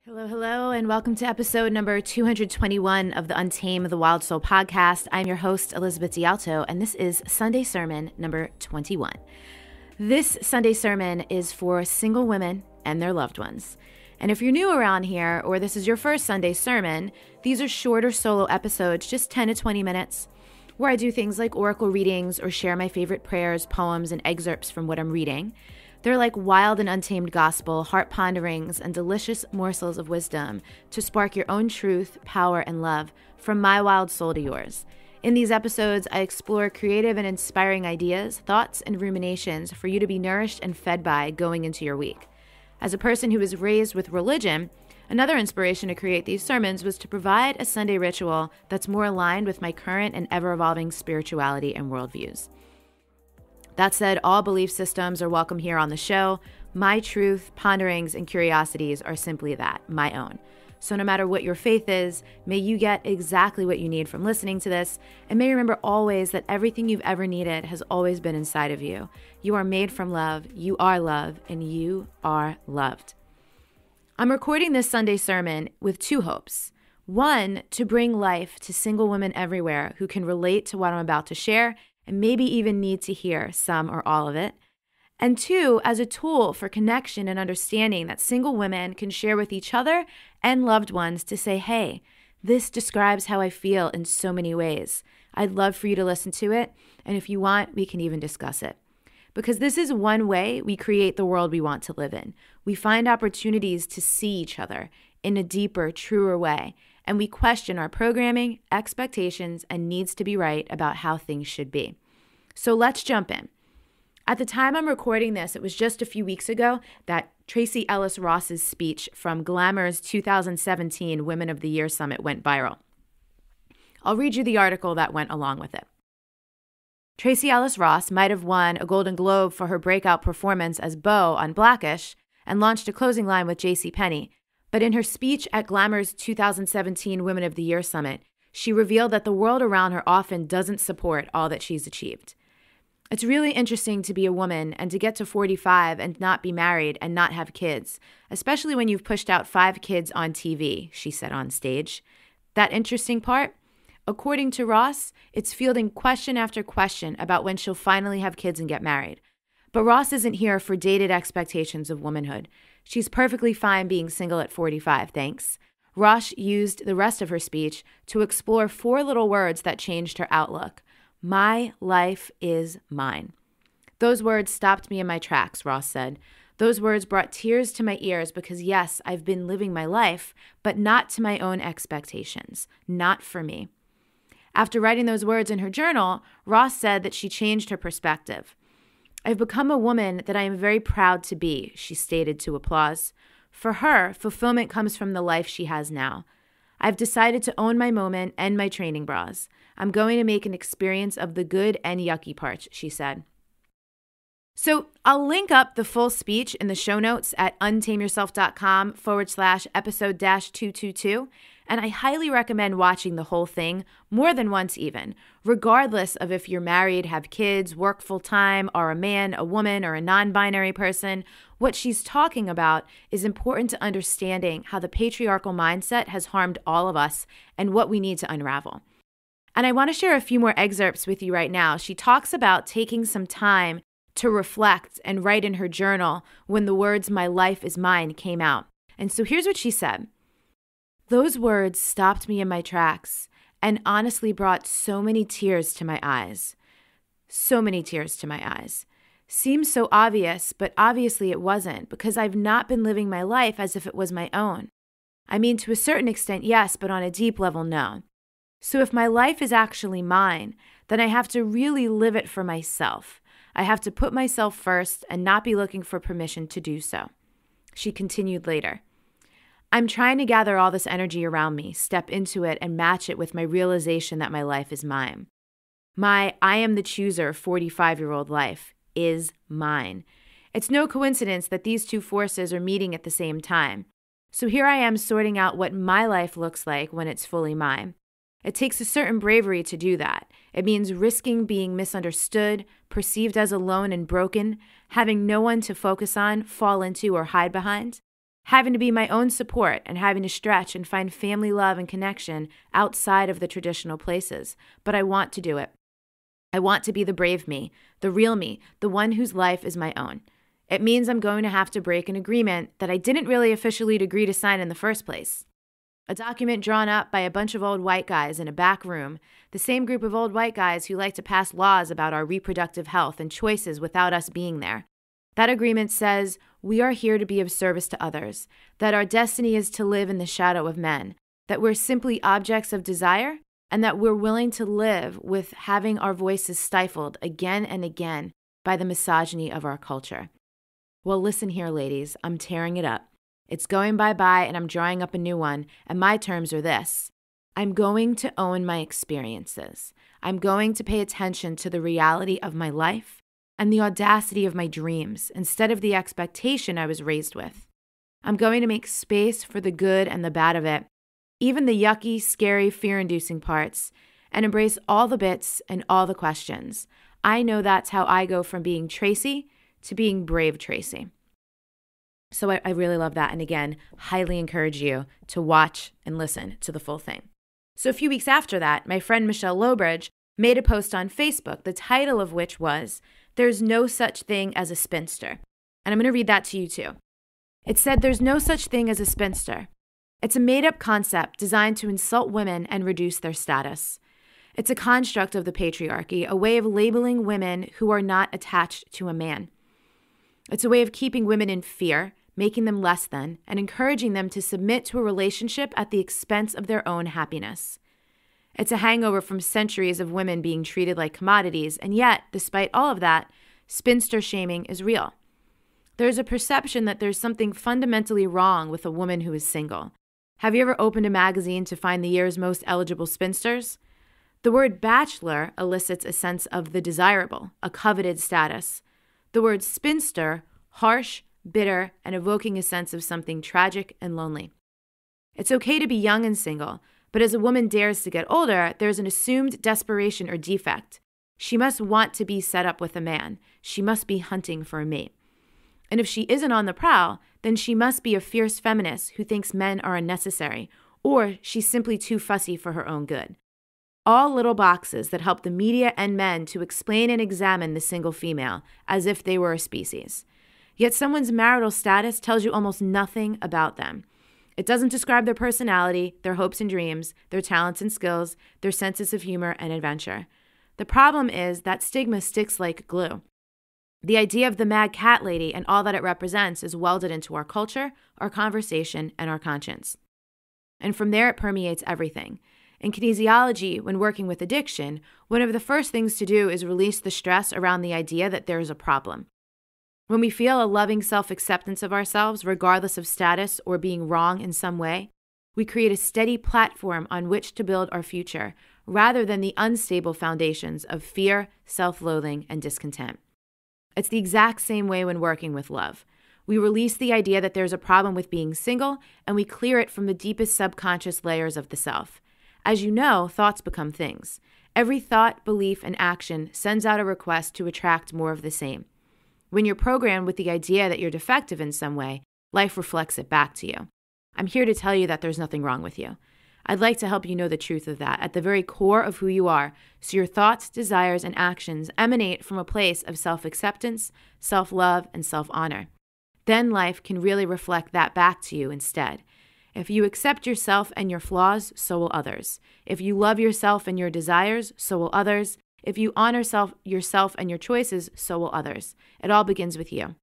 Hello, hello, and welcome to episode number 221 of the Untamed the Wild Soul podcast. I'm your host, Elizabeth D'Alto, and this is Sunday Sermon number 21. This Sunday sermon is for single women and their loved ones. And if you're new around here, or this is your first Sunday sermon, these are shorter solo episodes, just 10 to 20 minutes, where I do things like oracle readings or share my favorite prayers, poems, and excerpts from what I'm reading. They're like wild and untamed gospel, heart ponderings, and delicious morsels of wisdom to spark your own truth, power, and love from my wild soul to yours. In these episodes, I explore creative and inspiring ideas, thoughts, and ruminations for you to be nourished and fed by going into your week. As a person who was raised with religion, another inspiration to create these sermons was to provide a Sunday ritual that's more aligned with my current and ever-evolving spirituality and worldviews. That said, all belief systems are welcome here on the show. My truth, ponderings, and curiosities are simply that, my own. So no matter what your faith is, may you get exactly what you need from listening to this, and may remember always that everything you've ever needed has always been inside of you. You are made from love, you are love, and you are loved. I'm recording this Sunday sermon with two hopes. One, to bring life to single women everywhere who can relate to what I'm about to share, and maybe even need to hear some or all of it. And two, as a tool for connection and understanding that single women can share with each other and loved ones to say, hey, this describes how I feel in so many ways. I'd love for you to listen to it, and if you want, we can even discuss it. Because this is one way we create the world we want to live in. We find opportunities to see each other in a deeper, truer way, and we question our programming, expectations, and needs to be right about how things should be. So let's jump in. At the time I'm recording this, it was just a few weeks ago that Tracee Ellis Ross's speech from Glamour's 2017 Women of the Year Summit went viral. I'll read you the article that went along with it. Tracee Ellis Ross might have won a Golden Globe for her breakout performance as Beau on Blackish and launched a closing line with JCPenney. But in her speech at Glamour's 2017 Women of the Year Summit, she revealed that the world around her often doesn't support all that she's achieved. It's really interesting to be a woman and to get to 45 and not be married and not have kids, especially when you've pushed out 5 kids on TV, she said on stage. That interesting part? According to Ross, it's fielding question after question about when she'll finally have kids and get married. But Ross isn't here for dated expectations of womanhood. She's perfectly fine being single at 45, thanks. Ross used the rest of her speech to explore 4 little words that changed her outlook. My life is mine. Those words stopped me in my tracks, Ross said. Those words brought tears to my ears because yes, I've been living my life, but not to my own expectations, not for me. After writing those words in her journal, Ross said that she changed her perspective. I've become a woman that I am very proud to be, she stated to Applause. For her, fulfillment comes from the life she has now. I've decided to own my moment and my training bras. I'm going to make an experience of the good and yucky parts, she said. So I'll link up the full speech in the show notes at untameyourself.com/episode-222. And I highly recommend watching the whole thing more than once even, regardless of if you're married, have kids, work full-time, are a man, a woman, or a non-binary person. What she's talking about is important to understanding how the patriarchal mindset has harmed all of us and what we need to unravel. And I want to share a few more excerpts with you right now. She talks about taking some time to reflect and write in her journal when the words, "my life is mine," came out. And so here's what she said. Those words stopped me in my tracks and honestly brought so many tears to my eyes. So many tears to my eyes. Seems so obvious, but obviously it wasn't because I've not been living my life as if it was my own. I mean, to a certain extent, yes, but on a deep level, no. So if my life is actually mine, then I have to really live it for myself. I have to put myself first and not be looking for permission to do so. She continued later. I'm trying to gather all this energy around me, step into it, and match it with my realization that my life is mine. My I am the chooser 45-year-old life is mine. It's no coincidence that these two forces are meeting at the same time. So here I am sorting out what my life looks like when it's fully mine. It takes a certain bravery to do that. It means risking being misunderstood, perceived as alone and broken, having no one to focus on, fall into, or hide behind. having to be my own support and having to stretch and find family love and connection outside of the traditional places. But I want to do it. I want to be the brave me, the real me, the one whose life is my own. It means I'm going to have to break an agreement that I didn't really officially agree to sign in the first place. A document drawn up by a bunch of old white guys in a back room, the same group of old white guys who like to pass laws about our reproductive health and choices without us being there. That agreement says we are here to be of service to others, that our destiny is to live in the shadow of men, that we're simply objects of desire, and that we're willing to live with having our voices stifled again and again by the misogyny of our culture. Well, listen here, ladies, I'm tearing it up. It's going bye-bye and I'm drawing up a new one, and my terms are this. I'm going to own my experiences. I'm going to pay attention to the reality of my life and the audacity of my dreams instead of the expectation I was raised with. I'm going to make space for the good and the bad of it, even the yucky, scary, fear-inducing parts, and embrace all the bits and all the questions. I know that's how I go from being Tracy to being brave Tracy. So I really love that. And again, highly encourage you to watch and listen to the full thing. So a few weeks after that, my friend Michelle Lowbridge made a post on Facebook, the title of which was, "There's no such thing as a spinster." And I'm going to read that to you too. It said, "There's no such thing as a spinster. It's a made-up concept designed to insult women and reduce their status. It's a construct of the patriarchy, a way of labeling women who are not attached to a man. It's a way of keeping women in fear, making them less than, and encouraging them to submit to a relationship at the expense of their own happiness. It's a hangover from centuries of women being treated like commodities, and yet, despite all of that, spinster shaming is real. There's a perception that there's something fundamentally wrong with a woman who is single. Have you ever opened a magazine to find the year's most eligible spinsters? The word bachelor elicits a sense of the desirable, a coveted status. The word spinster, harsh, bitter, and evoking a sense of something tragic and lonely. It's okay to be young and single, but as a woman dares to get older, there's an assumed desperation or defect. She must want to be set up with a man. She must be hunting for a mate. And if she isn't on the prowl, then she must be a fierce feminist who thinks men are unnecessary, or she's simply too fussy for her own good. All little boxes that help the media and men to explain and examine the single female as if they were a species. Yet someone's marital status tells you almost nothing about them. It doesn't describe their personality, their hopes and dreams, their talents and skills, their senses of humor and adventure. The problem is that stigma sticks like glue. The idea of the mad cat lady and all that it represents is welded into our culture, our conversation, and our conscience. And from there, it permeates everything. In kinesiology, when working with addiction, one of the first things to do is release the stress around the idea that there is a problem. When we feel a loving self-acceptance of ourselves, regardless of status or being wrong in some way, we create a steady platform on which to build our future, rather than the unstable foundations of fear, self-loathing, and discontent. It's the exact same way when working with love. We release the idea that there's a problem with being single, and we clear it from the deepest subconscious layers of the self. As you know, thoughts become things. Every thought, belief, and action sends out a request to attract more of the same. When you're programmed with the idea that you're defective in some way, life reflects it back to you. I'm here to tell you that there's nothing wrong with you. I'd like to help you know the truth of that at the very core of who you are, so your thoughts, desires, and actions emanate from a place of self-acceptance, self-love, and self-honor. Then life can really reflect that back to you instead. If you accept yourself and your flaws, so will others. If you love yourself and your desires, so will others. If you honor yourself and your choices, so will others. It all begins with you.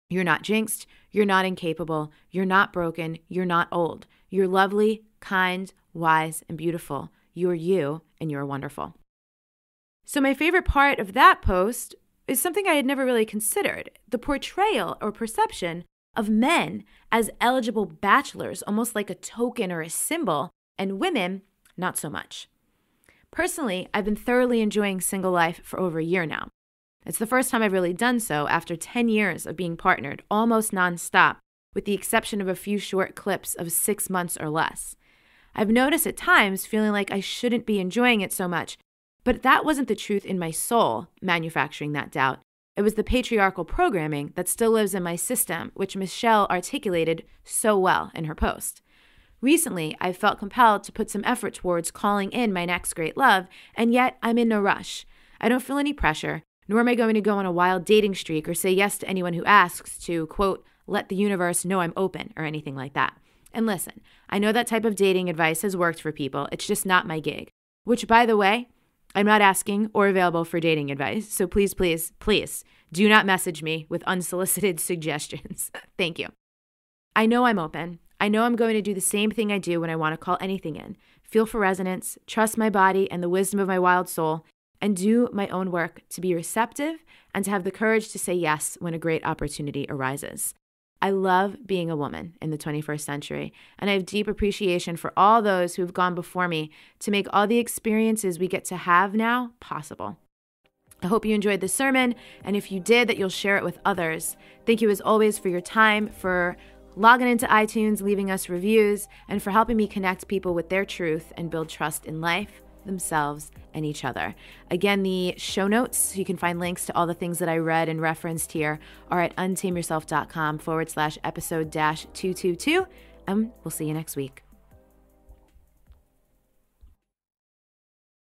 You're not jinxed. You're not incapable. You're not broken. You're not old. You're lovely, kind, wise, and beautiful. You're you, and you're wonderful. So my favorite part of that post is something I had never really considered, the portrayal or perception of men as eligible bachelors, almost like a token or a symbol, and women, not so much. Personally, I've been thoroughly enjoying single life for over a year now. It's the first time I've really done so after 10 years of being partnered, almost nonstop, with the exception of a few short clips of 6 months or less. I've noticed at times feeling like I shouldn't be enjoying it so much, but that wasn't the truth in my soul, manufacturing that doubt. It was the patriarchal programming that still lives in my system, which Michelle articulated so well in her post. Recently, I've felt compelled to put some effort towards calling in my next great love, and yet I'm in no rush. I don't feel any pressure, nor am I going to go on a wild dating streak or say yes to anyone who asks to, quote, let the universe know I'm open or anything like that. And listen, I know that type of dating advice has worked for people. It's just not my gig. Which, by the way, I'm not asking or available for dating advice. So please, please, please do not message me with unsolicited suggestions. Thank you. I know I'm open. I know I'm going to do the same thing I do when I want to call anything in. Feel for resonance, trust my body and the wisdom of my wild soul, and do my own work to be receptive and to have the courage to say yes when a great opportunity arises. I love being a woman in the 21st century, and I have deep appreciation for all those who have gone before me to make all the experiences we get to have now possible. I hope you enjoyed this sermon, and if you did, that you'll share it with others. Thank you as always for your time, for logging into iTunes, leaving us reviews, and for helping me connect people with their truth and build trust in life, themselves, and each other. Again, the show notes, so you can find links to all the things that I read and referenced here, are at untameyourself.com/episode-222, and we'll see you next week.